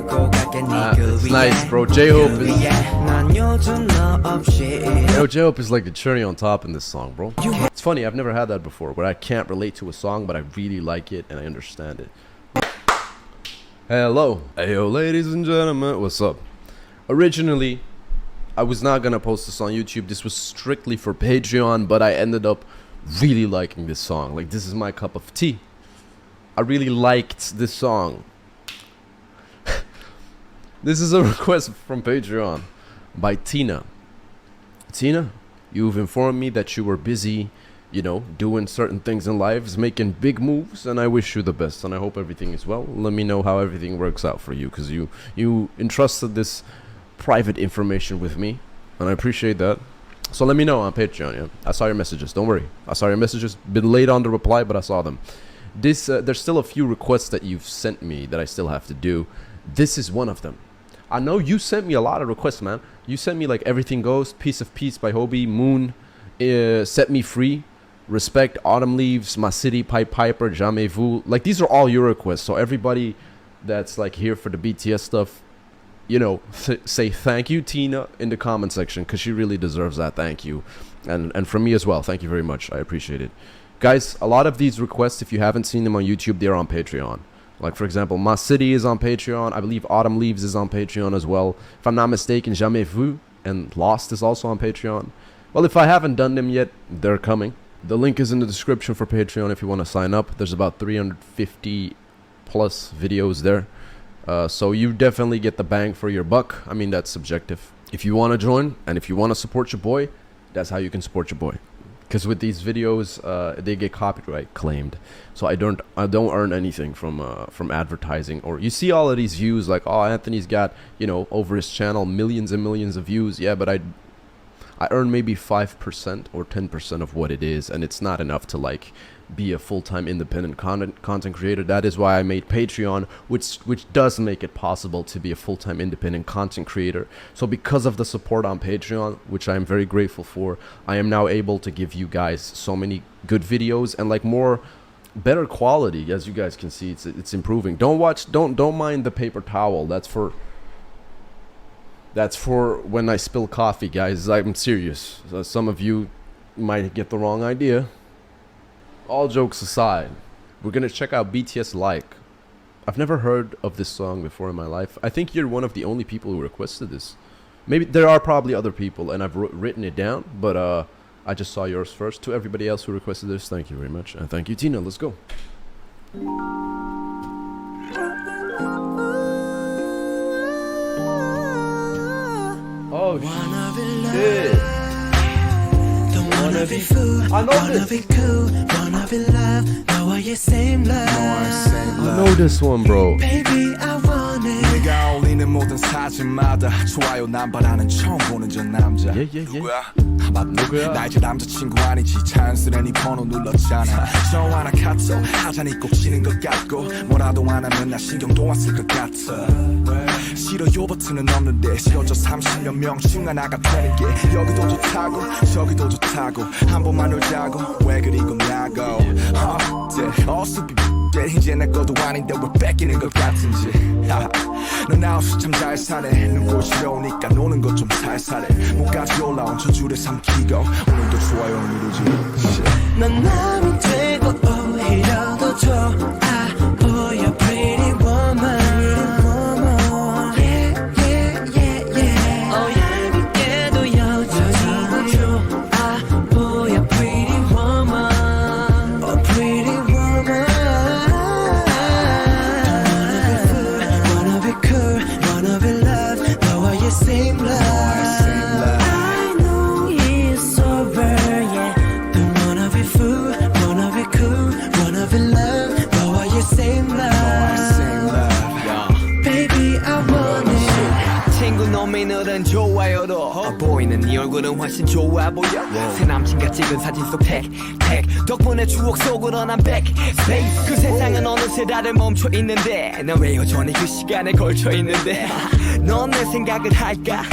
It's nice, bro. J-Hope is... Yo, J-Hope is like the cherry on top in this song, bro. It's funny, I've never had that before, where I can't relate to a song, but I really like it and I understand it. Hello. Hey, ladies and gentlemen, what's up? Originally, I was not gonna post this on YouTube. This was strictly for Patreon, but I ended up really liking this song. Like, this is my cup of tea. I really liked this song. This is a request from Patreon by Tina. Tina, you've informed me that you were busy, you know, doing certain things in life, making big moves, and I wish you the best, and I hope everything is well. Let me know how everything works out for you, because you entrusted this private information with me, and I appreciate that. So let me know on Patreon. Yeah, I saw your messages. Don't worry, I saw your messages. Been late on the reply, but I saw them. This there's still a few requests that you've sent me that I still have to do. This is one of them. I know you sent me a lot of requests, man. You sent me like Everything Goes, Piece of Peace by Hobie, Moon, Set Me Free, Respect, Autumn Leaves, My City, Pipe Piper, Jamais Vu. Like, these are all your requests. So everybody that's like here for the BTS stuff, you know, say thank you, Tina, in the comment section, because she really deserves that. Thank you. And from me as well. Thank you very much. I appreciate it. Guys, a lot of these requests, if you haven't seen them on YouTube, they're on Patreon. Like, for example, My City is on Patreon. I believe Autumn Leaves is on Patreon as well. If I'm not mistaken, Jamais Vu and Lost is also on Patreon. Well, if I haven't done them yet, they're coming. The link is in the description for Patreon if you want to sign up. There's about 350 plus videos there. So you definitely get the bang for your buck. I mean, that's subjective. If you want to join and if you want to support your boy, that's how you can support your boy. Because with these videos, they get copyright claimed, so I don't earn anything from advertising. Or you see all of these views, like, oh, Anthony's got, you know, over his channel millions and millions of views. Yeah, but I earn maybe 5% or 10% of what it is, and it's not enough to like be a full-time independent content creator. That is why I made Patreon, which does make it possible to be a full-time independent content creator. So because of the support on Patreon, which I am very grateful for, I am now able to give you guys so many good videos and like better quality. As you guys can see, it's improving. Don't mind the paper towel. That's for when I spill coffee, guys. I'm serious. Some of you might get the wrong idea. All jokes aside, we're gonna check out BTS Like. I've never heard of this song before in my life. I think you're one of the only people who requested this. Maybe there are probably other people, and I've written it down, but I just saw yours first. To everybody else who requested this, thank you very much, and thank you, Tina. Let's go. Oh shit! I know this. I know this one, bro. 누구야? 나 이제 남자친구 아니지 자연스레 네 번호 눌렀잖아 저 하나 카톡 하자니 꼭 치는 것 같고 뭐라도 안 하면 나 신경도 안 쓸 것 같아 싫어요 버튼은 없는데 싫어져 30몇 명중 하나가 되는 게 여기도 좋다고 저기도 좋다고 한 번만 놀자고 왜 그리 겁나고 어수비 이제 내 것도 아닌데 왜 뺏기는 것 같은지 넌 아웃수 참 잘 사네 눈꽃이 오니까 노는 것 좀 살살해 목까지 올라온 저줄에 삼키고 오늘도 좋아요 누르지 난 남이 되고 오히려 더 좋아 보여 pretty woman 너는 좋아요로 보이는 네 얼굴은 훨씬 좋아 보여 새 남친과 찍은 사진 속 택 덕분에 추억 속으로 난 back space 그 세상은 어느새 다들 멈춰 있는데 난 왜 여전히 그 시간에 걸쳐 있는데 넌 내 생각을 할까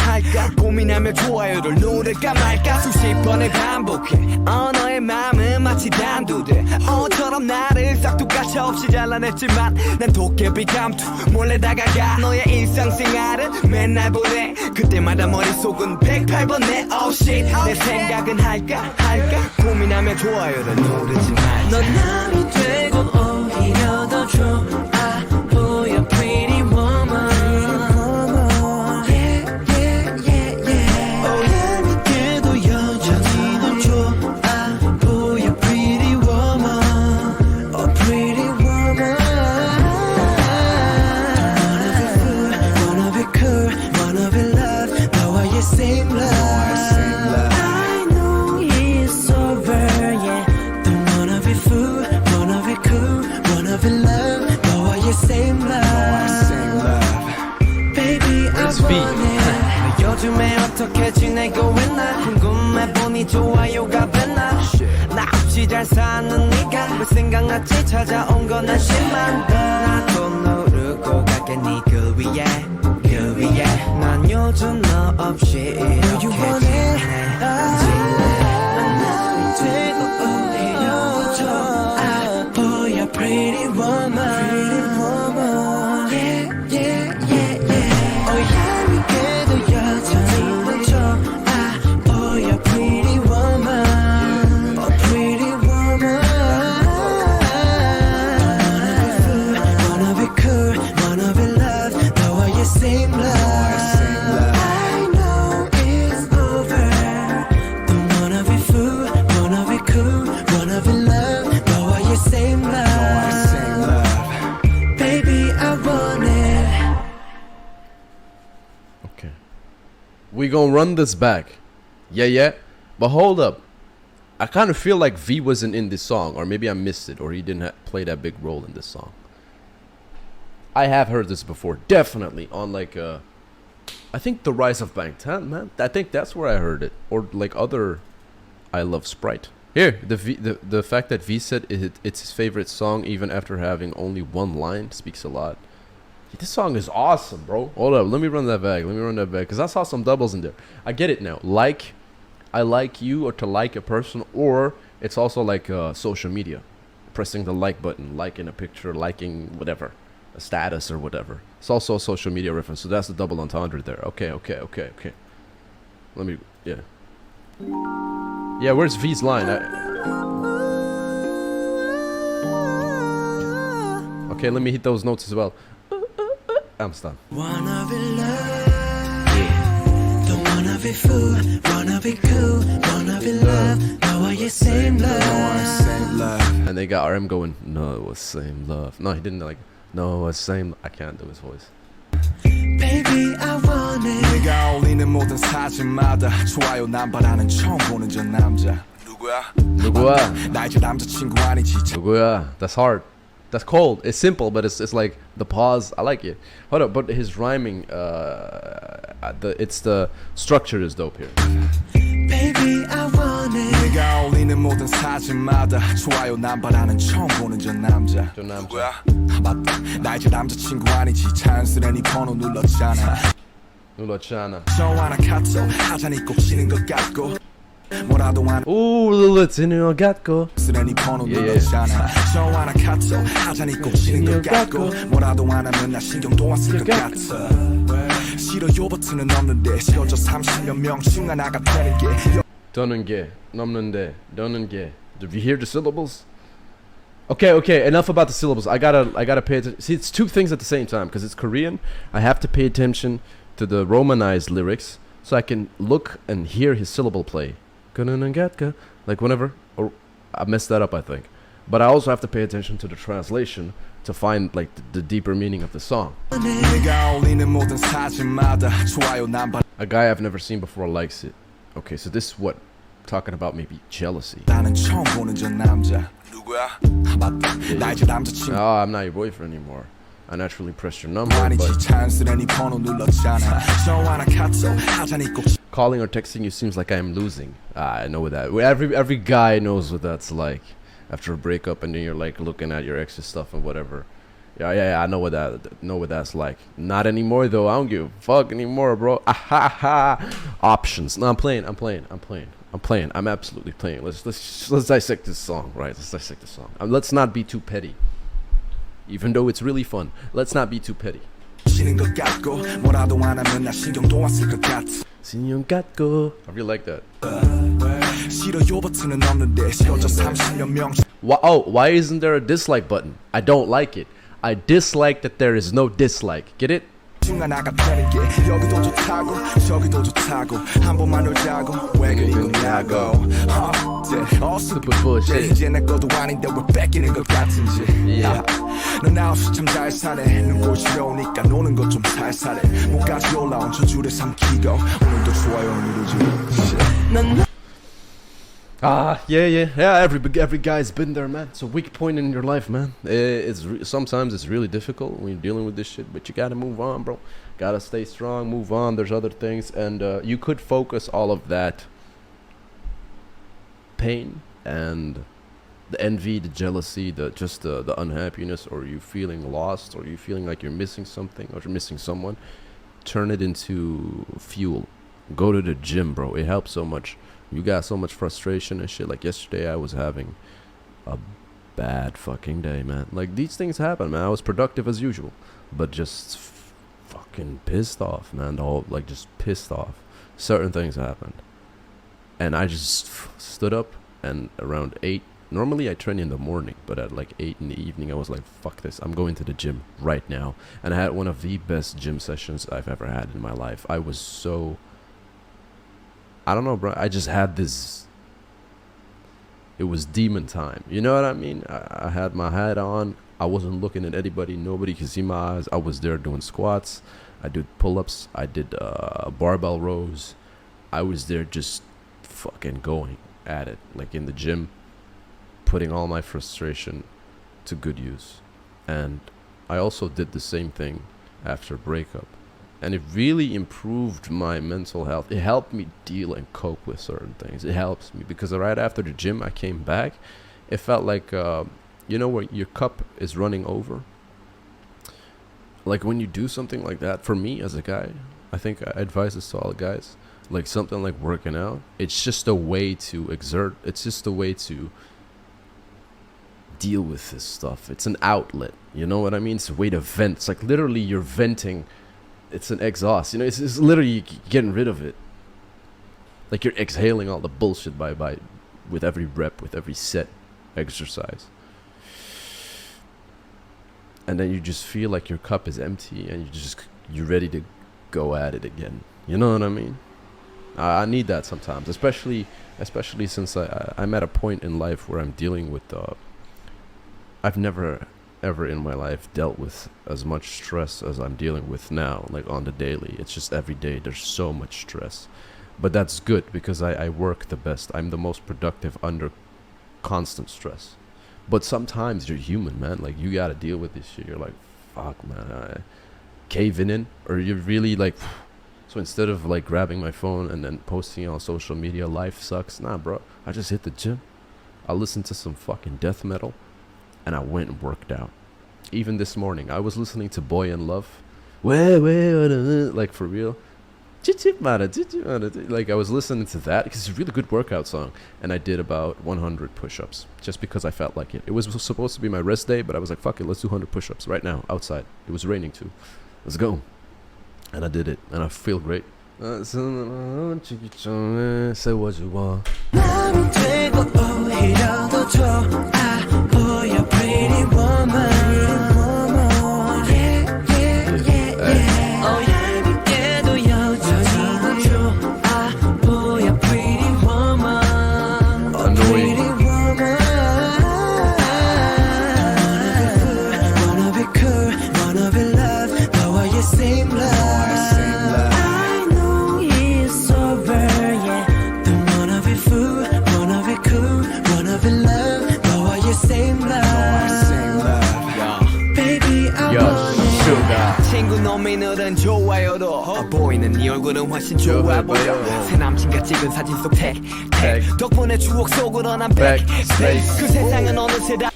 고민하며 좋아요를 누를까 말까 수십 번을 반복해 너의 마음은 마치 단두대 어처럼 나를 싹둑 가차 없이 잘라냈지만 난 도깨비 감투 몰래 다가가 너의 일상생활은 맨날 보내 그때마다 머릿속은 108번 내 oh shit 내 생각은 할까 고민하며 좋아요를 누르지 말자 넌 남이 되고 오히려 더 좋아 보여 pretty woman yeah yeah yeah yeah 어려운데도 여전히 넌 좋아 보여 pretty woman oh pretty woman wanna be cool wanna be love 너와의 same love I know it's over yeah don't wanna be fool wanna be cool wanna be love 너와의 same love baby I want it 요즘에 어떻게 지내고 있나 궁금해 보니 좋아요가 됐나 나 없이 잘 사는 네가 왜 생각났지 찾아온 건 한심한 나도 누르고 갈게 네글 위에 난 요즘 너 없이 이렇게 지내 난 되고 오히려 좋아 보여 pretty woman yeah yeah yeah yeah 어야미게도 여전히 넌 좋아 보여 pretty woman oh pretty woman wanna be cool wanna be love 너와의 same love I know it's over don't wanna be fool wanna be cool wanna be love 너와의 same love baby I want it Okay. We gonna run this back. Yeah. But hold up. I kind of feel like V wasn't in this song, or maybe I missed it, or he didn't play that big role in this song. I have heard this before, definitely on like I think The Rise of Bangtan, man. I think that's where I heard it, or like other I Love Sprite. Here, the fact that V said it's his favorite song even after having only one line speaks a lot. This song is awesome, bro. Hold up, let me run that back. Because I saw some doubles in there. I get it now. Like, I like you, or to like a person, or it's also like social media. Pressing the like button, liking a picture, liking whatever, a status or whatever. It's also a social media reference, so that's the double entendre there. Okay. Let me, yeah. Yeah, where's V's line? Okay, let me hit those notes as well. I'm stunned. Wanna be loved don't wanna be fool wanna be cool wanna be loved 너와의 same love And they got RM going, no, it was same love. No, he didn't like, no, it was same. I can't do his voice. baby I want it 네가 올리는 모든 사진마다 좋아요 남발하는 처음 보는 저 남자 누구야 나 이제 남자친구 아니지 누구야? That's hard. That's cold. It's simple, but it's like the pause. I like it. Hold up, but his rhyming, the structure is dope here. Baby, I want it. 네가 올리는 모든 사진마다 좋아요 남발하는 처음 보는 저 남자. 누구야? 맞다. 나 이제 남자친구 아니지. 자연스레 네 번호 눌렀잖아. 저 하나 카톡 하자니 꼭 치는 것 같고. 뭐라도 하나. Ooh, let's in your gatko. 쓰레니 번호 눌렀잖아. 저 하나 카톡 하자니 꼭 치는 것 같고. 뭐라도 안 하면 나 신경도 안 쓸 것 같아. 싫어요 버튼은 없는데 싫어져 30몇 명씩 하나가 되는 게. 되는 게, 넘는데, 되는 게. Did you hear the syllables? Okay, enough about the syllables. I gotta pay attention. See, it's two things at the same time because it's Korean. I have to pay attention to the romanized lyrics so I can look and hear his syllable play. Like whenever, or I messed that up, I think. But I also have to pay attention to the translation to find like the deeper meaning of the song. A guy I've never seen before likes it. Okay, so this is what talking about maybe jealousy. Oh, I'm not your boyfriend anymore. I naturally pressed your number, but calling or texting you seems like I'm losing. I know what that. Every guy knows what that's like. After a breakup, and then you're like looking at your ex's stuff and whatever. Yeah. I know what that's like. Not anymore though. I don't give a fuck anymore, bro. Options. No, I'm playing. I'm absolutely playing. Let's dissect this song, right? Let's dissect this song. Let's not be too petty. Even though it's really fun, let's not be too petty. 싫은 것 같고 뭐라도 안 하면 나 신경도 안 쓸 것 같아 신용 갖고. I really like that. 싫어요 버튼은 없는데 싫어져 30년 명 Why isn't there a dislike button? I don't like it. I dislike that there is no dislike. Get it? 하나가 되는 게 여기도 좋다고 저기도 좋다고 한 번만 놀자고 왜 그리 그냐고 Super bullshit. 이제 내 것도 아닌데 왜 뺏기는 것 같은지 넌 9시 참 잘 사네 눈꽃이 오니까 노는 것 좀 살살해 목까지 올라온 저줄에 삼키고 오늘도 좋아요 누르지 Yeah. Every guy's been there, man. It's a weak point in your life, man. Sometimes it's really difficult when you're dealing with this shit, but you gotta move on, bro. Gotta stay strong, move on. There's other things, and you could focus all of that pain and the envy, the jealousy, the unhappiness, or you feeling lost, or you feeling like you're missing something, or you're missing someone. Turn it into fuel. Go to the gym, bro. It helps so much. You got so much frustration and shit. Like yesterday, I was having a bad fucking day, man. Like these things happen, man. I was productive as usual, but just fucking pissed off, man. Just pissed off. Certain things happened, and I just stood up. And around 8, normally I train in the morning, but at like 8 in the evening, I was like, fuck this. I'm going to the gym right now. And I had one of the best gym sessions I've ever had in my life. I was so, I don't know, bro. I just had this, it was demon time. You know what I mean? I had my hat on. I wasn't looking at anybody. Nobody could see my eyes. I was there doing squats. I did pull-ups. I did barbell rows. I was there just fucking going at it, like in the gym, putting all my frustration to good use. And I also did the same thing after breakup. And it really improved my mental health. It helped me deal and cope with certain things. It helps me because right after the gym, I came back. It felt like, you know, where your cup is running over. Like when you do something like that, for me as a guy, I think I advise this to all the guys, like something like working out. It's just a way to exert. It's just a way to deal with this stuff. It's an outlet. You know what I mean? It's a way to vent. It's like literally you're venting. It's an exhaust, you know. It's literally getting rid of it. Like you're exhaling all the bullshit by with every rep, with every set exercise. And then you just feel like your cup is empty, and you're ready to go at it again. You know what I mean? I need that sometimes, especially since I'm at a point in life where I'm dealing with. I've never ever in my life dealt with as much stress as I'm dealing with now, like on the daily. It's just every day there's so much stress, but that's good because I work the best. I'm the most productive under constant stress. But sometimes you're human, man. Like you gotta deal with this shit. You're like, fuck, man, caving in, or you're really like. So instead of like grabbing my phone and then posting it on social media, life sucks. Nah, bro. I just hit the gym. I listened to some fucking death metal, and I went and worked out. Even this morning, I was listening to Boy in Love. Like for real. Like I was listening to that because it's a really good workout song. And I did about 100 push-ups just because I felt like it. It was supposed to be my rest day, but I was like, fuck it, let's do 100 push-ups right now outside. It was raining too. Let's go. And I did it, and I feel great. Say what you want. Pretty woman. 친구 놈이 늘은 좋아요로 보이는 네 얼굴은 훨씬 좋아 보여 새 남친과 찍은 사진 속 택 덕분에 추억 속으로 난 backspace 그 세상은 어느새 다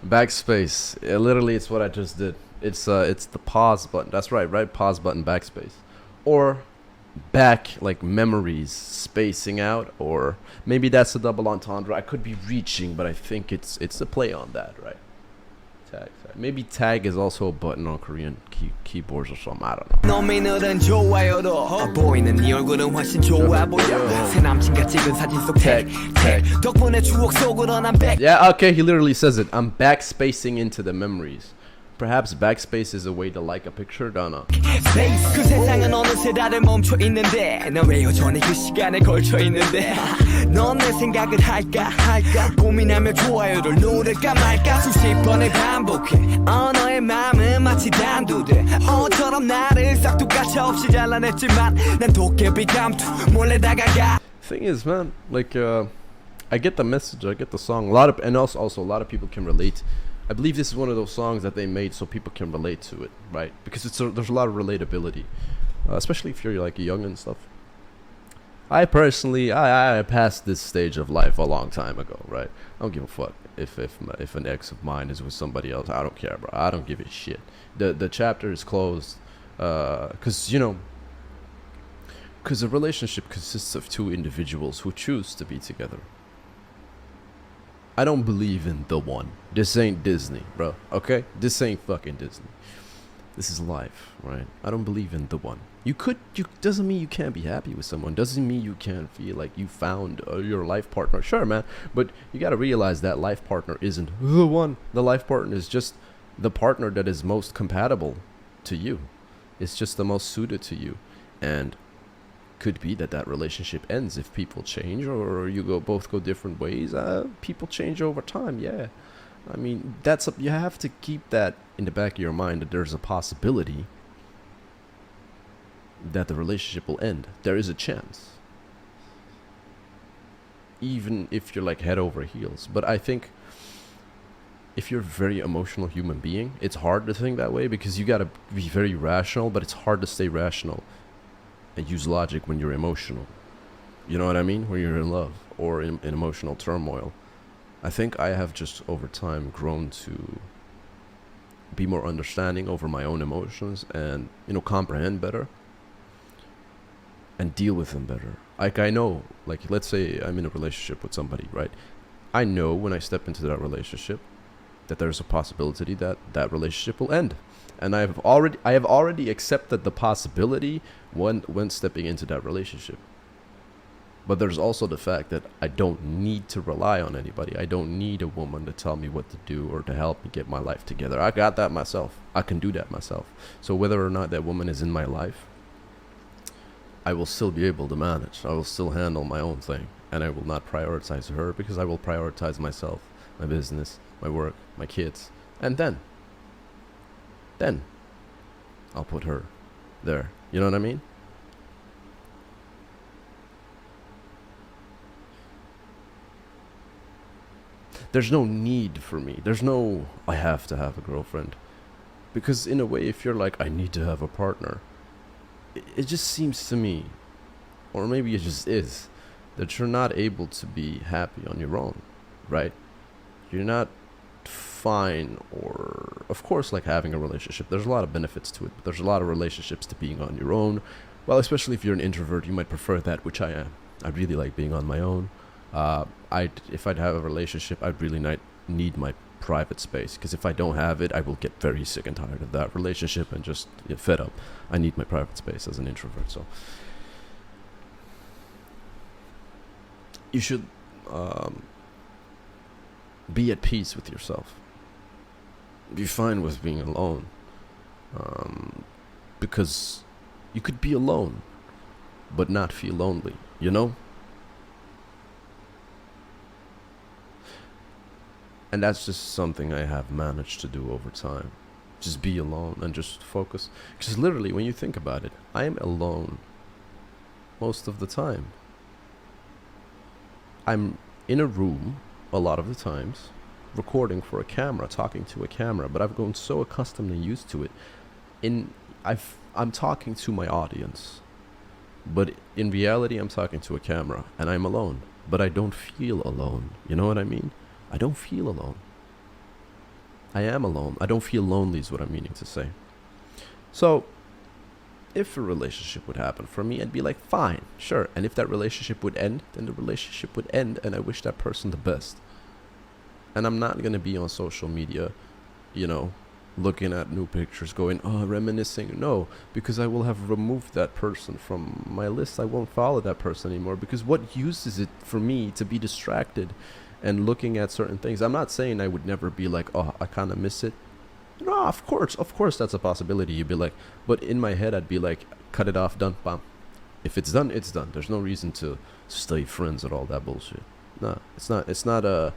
Backspace. Literally, it's what I just did. It's the pause button. That's right, pause button, backspace. Or back, like memories spacing out, or maybe that's a double entendre. I could be reaching, but I think it's a play on that, right? Tag. Maybe tag is also a button on Korean keyboards or something. I don't know. 너미늘은 좋아요도 보이는 네 얼굴은 훨씬 좋아 보여 새 남친과 찍은 사진 속 tag 덕분에 추억 속으로 난 back Yeah, okay, he literally says it. I'm backspacing into the memories. Perhaps backspace is a way to like a picture, don't know. space 그 세상은 어느새 다들 멈춰 있는데 넌 왜 여전히 그 시간에 걸쳐 있는데 넌 내 생각을 할까 고민하며 좋아요를 누를까 말까 수십 번을 반복해 너의 마음은 마치 단두대 어처럼 나를 싹둑가차 없이 잘라냈지만 난 도깨비 감투 몰래 다가가 Thing is, man, like I get the message, I get the song. And also a lot of people can relate. I believe this is one of those songs that they made so people can relate to it, right? Because there's a lot of relatability, especially if you're like young and stuff. I personally, I passed this stage of life a long time ago, right? I don't give a fuck if an ex of mine is with somebody else. I don't care, bro. I don't give a shit. The chapter is closed, because a relationship consists of two individuals who choose to be together. I don't believe in the one. This ain't Disney, bro. Okay? This ain't fucking Disney. This is life, right? I don't believe in the one. Doesn't mean you can't be happy with someone. Doesn't mean you can't feel like you found your life partner. Sure, man. But you gotta realize that life partner isn't the one. The life partner is just the partner that is most compatible to you. It's just the most suited to you. And could be that relationship ends if people change or you both go different ways. People change over time, yeah. I mean, you have to keep that in the back of your mind that there's a possibility that the relationship will end. There is a chance. Even if you're like head over heels. But I think if you're a very emotional human being, it's hard to think that way because you gotta be very rational, but it's hard to stay rational and use logic when you're emotional. You know what I mean? When you're in love or in emotional turmoil. I think I have just over time grown to be more understanding over my own emotions and, comprehend better and deal with them better. Like I know, like let's say I'm in a relationship with somebody, right? I know when I step into that relationship that there's a possibility that relationship will end. And I have already accepted the possibility when stepping into that relationship. But there's also the fact that I don't need to rely on anybody. I don't need a woman to tell me what to do or to help me get my life together. I got that myself. I can do that myself. So whether or not that woman is in my life, I will still be able to manage. I will still handle my own thing. And I will not prioritize her because I will prioritize myself, my business, my work, my kids. And then I'll put her there. You know what I mean? There's no need for me. There's no, I have to have a girlfriend. Because in a way, if you're like, I need to have a partner, it just seems to me, or maybe it just is, that you're not able to be happy on your own, right? You're not fine, or of course, like having a relationship, there's a lot of benefits to it, but there's a lot of relationships to being on your own. Well, especially if you're an introvert, you might prefer that, which I am. I really like being on my own. If I'd have a relationship, I'd really need my private space, because if I don't have it, I will get very sick and tired of that relationship and just get fed up. I need my private space as an introvert. So you should be at peace with yourself. Be fine with being alone, because you could be alone but not feel lonely, you know? And that's just something I have managed to do over time. Just be alone and just focus. Because literally, when you think about it, I am alone most of the time. I'm in a room a lot of the times, recording for a camera, talking to a camera, but I've grown so accustomed and used to it. I'm talking to my audience, but in reality, I'm talking to a camera, and I'm alone. But I don't feel alone. You know what I mean? I don't feel alone. I am alone. I don't feel lonely is what I'm meaning to say. So, if a relationship would happen for me, I'd be like, fine, sure. And if that relationship would end, then the relationship would end, and I wish that person the best. And I'm not going to be on social media, you know, looking at new pictures, going, oh, reminiscing. No, because I will have removed that person from my list. I won't follow that person anymore, because what use is it for me to be distracted and looking at certain things? I'm not saying I would never be like, oh, I kind of miss it. No, of course that's a possibility. You'd be like, but in my head I'd be like, cut it off, done, bam. If it's done, it's done. There's no reason to stay friends and all that bullshit. No, it's not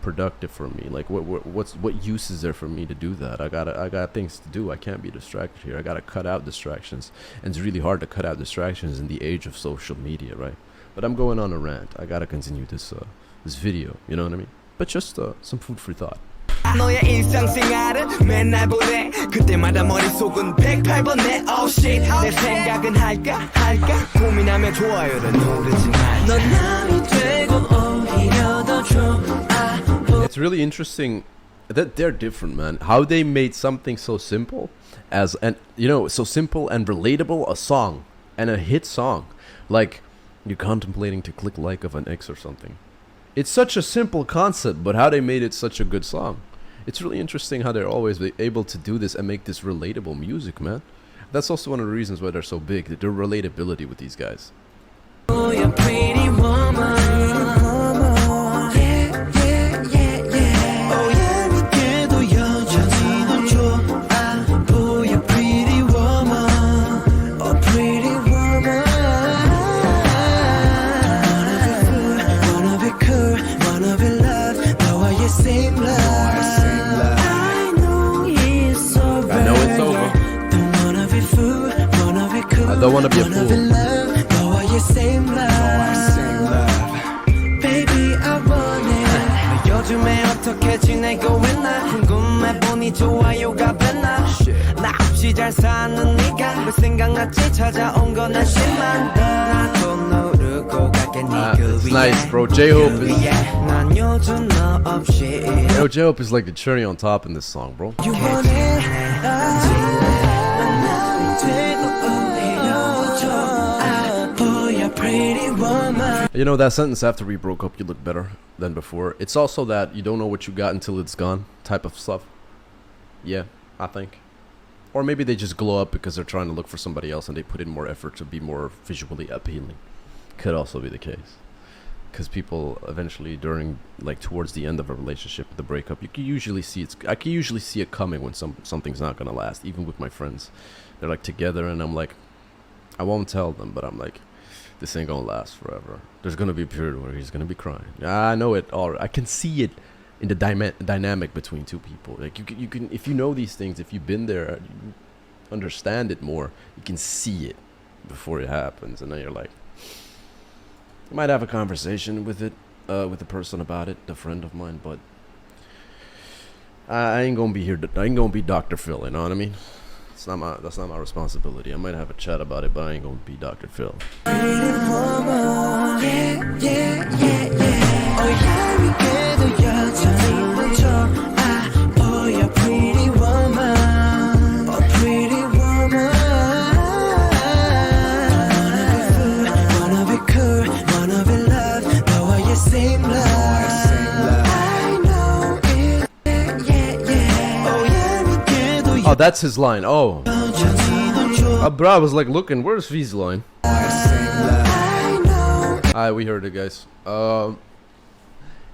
productive for me. Like, what use is there for me to do that? I got things to do. I can't be distracted here. I gotta cut out distractions, and it's really hard to cut out distractions in the age of social media, right? But I'm going on a rant. I gotta continue this video. You know what I mean? But just some food for thought. 너의 일상생활은 맨날 보내 그때마다 머릿속은 108번 내 oh shit 내 생각은 할까 고민하며 좋아요를 누르지 말자 넌 남이 되고 오히려 더 좋아. It's really interesting that they're different, man. How they made something so simple as, and you know, so simple and relatable, a song and a hit song, like you're contemplating to click like of an ex or something. It's such a simple concept, but how they made it such a good song. It's really interesting how they're always able to do this and make this relatable music, man. That's also one of the reasons why they're so big, their relatability with these guys. Oh, you're pretty woman. I don't wanna be a fool. Baby, I want it. 요즘에 어떻게 지내고 있나 궁금해 보니 좋아요가 됐나 나 없이 잘 사는 네가 왜 생각났지 찾아온 건 한심한 나도 누르고 갈게 It's nice, bro. J-Hope is like the cherry on top in this song, bro. You want it? You know, that sentence, after we broke up you look better than before, it's also that you don't know what you got until it's gone type of stuff. Yeah, I think. Or maybe they just glow up because they're trying to look for somebody else and they put in more effort to be more visually appealing. Could also be the case. Because people eventually towards the end of a relationship, the breakup, I can usually see it coming when something's not gonna last. Even with my friends, they're like together and I'm like, I won't tell them, but I'm like, this ain't gonna last forever. There's gonna be a period where he's gonna be crying. I know it all. I can see it in the dynamic between two people. Like you can, if you know these things, if you've been there, you understand it more. You can see it before it happens, and then you're like, you might have a conversation with the person about it, a friend of mine, but I ain't gonna be here. I ain't gonna be Dr. Phil. You know what I mean? That's not my responsibility. I might have a chat about it, but I ain't gonna be Dr. Phil. Oh, that's his line. Oh. Bro, I was like looking, where's V's line? Alright, we heard it, guys.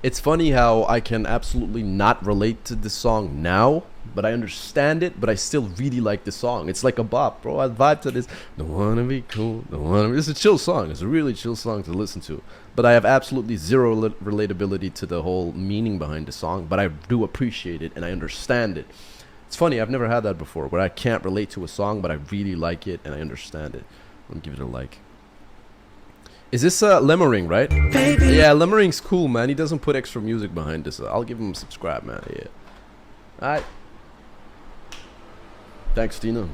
It's funny how I can absolutely not relate to this song now, but I understand it, but I still really like the song. It's like a bop, bro. I vibe to this. Don't wanna be cool. Don't wanna be... It's a chill song. It's a really chill song to listen to. But I have absolutely zero relatability to the whole meaning behind the song, but I do appreciate it and I understand it. It's funny, I've never had that before, where I can't relate to a song, but I really like it and I understand it. I'm gonna give it a like. Is this Lemmering, right? Baby. Yeah, Lemmering's cool, man. He doesn't put extra music behind this. I'll give him a subscribe, man. Yeah. Alright. Thanks, Tina.